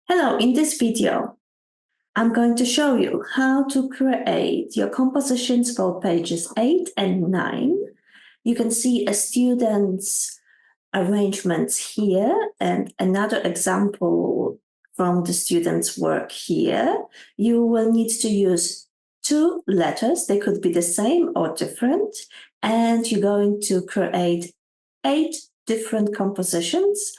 Hello, in this video, I'm going to show you how to create your compositions for pages 8 and 9. You can see a student's arrangements here and another example from the student's work here. You will need to use two letters. They could be the same or different. And you're going to create 8 different compositions.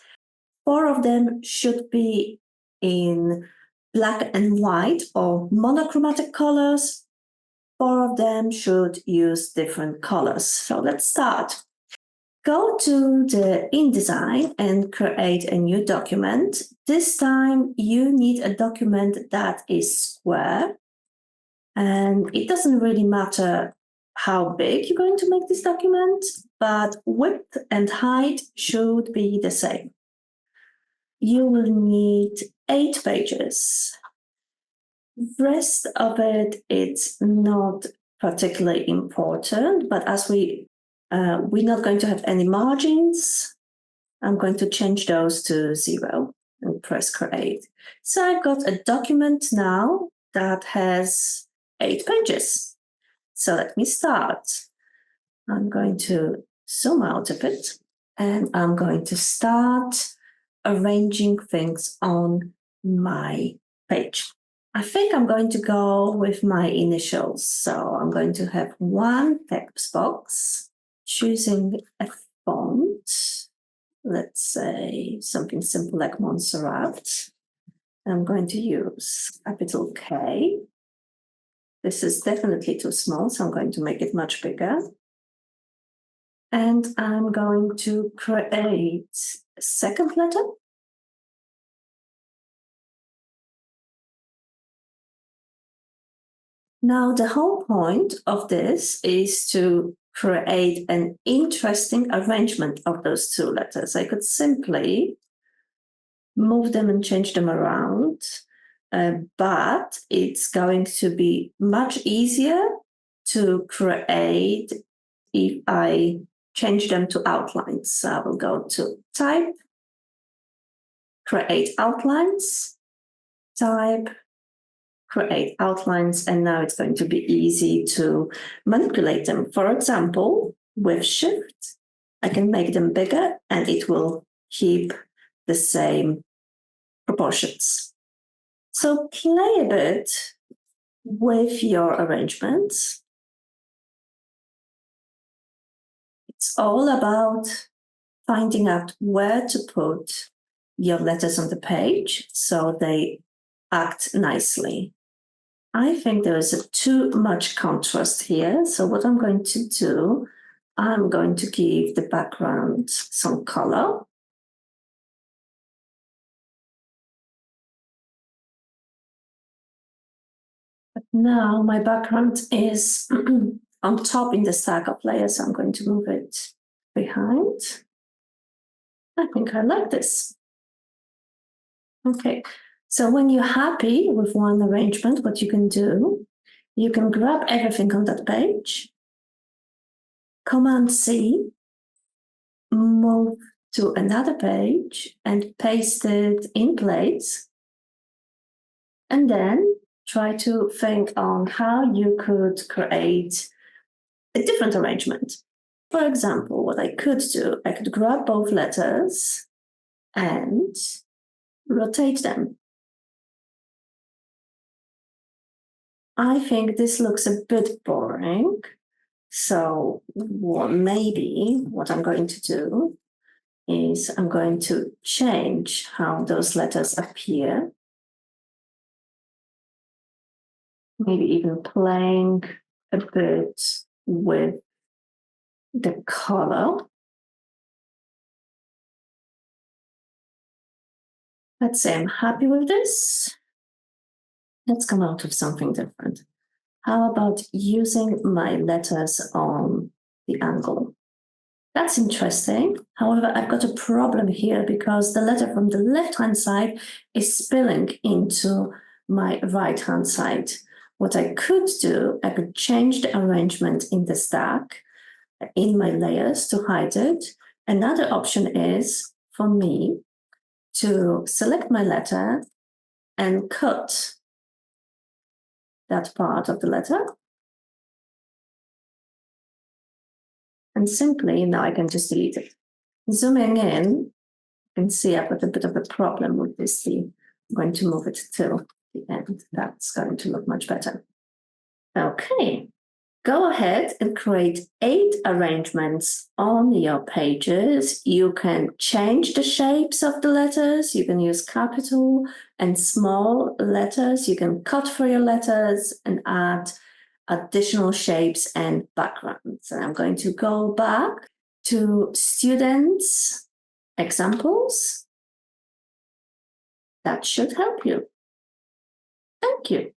4 of them should be in black and white or monochromatic colors. 4 of them should use different colors. So let's start. Go to the InDesign and create a new document. This time you need a document that is square. And it doesn't really matter how big you're going to make this document, but width and height should be the same. You will need 8 pages. The rest of it, it's not particularly important, but as we're not going to have any margins, I'm going to change those to 0 and press create. So I've got a document now that has 8 pages. So let me start. I'm going to zoom out of it and I'm going to start arranging things on my page. I think I'm going to go with my initials. So I'm going to have one text box, choosing a font. Let's say something simple like Montserrat. I'm going to use capital K. This is definitely too small, so I'm going to make it much bigger. And I'm going to create a second letter. Now, the whole point of this is to create an interesting arrangement of those 2 letters. I could simply move them and change them around, but it's going to be much easier to create if I change them to outlines. So I will go to Type, Create Outlines, Type, Create Outlines, and now it's going to be easy to manipulate them. For example, with Shift, I can make them bigger and it will keep the same proportions. So play a bit with your arrangements. It's all about finding out where to put your letters on the page so they act nicely. I think there is too much contrast here. So what I'm going to do, I'm going to give the background some color. But now my background is on top in the stack of layers. So I'm going to move it behind. I think I like this. Okay, so when you're happy with one arrangement, what you can do, you can grab everything on that page, Command-C, move to another page and paste it in place. And then try to think on how you could create a different arrangement. For example, what I could do, I could grab both letters and rotate them. I think this looks a bit boring. So maybe what I'm going to do is I'm going to change how those letters appear. Maybe even playing a bit with the color. Let's say I'm happy with this. Let's come out with something different. How about using my letters on the angle? That's interesting. However, I've got a problem here because the letter from the left-hand side is spilling into my right-hand side. What I could do, I could change the arrangement in the stack, in my layers to hide it. Another option is for me to select my letter and cut that part of the letter. And simply, now I can just delete it. Zooming in, you can see I've got a bit of a problem with this theme. I'm going to move it till the end. That's going to look much better. Okay, go ahead and create 8 arrangements on your pages. You can change the shapes of the letters. You can use capital and small letters. You can cut for your letters and add additional shapes and backgrounds. And I'm going to go back to students' examples. That should help you. Thank you.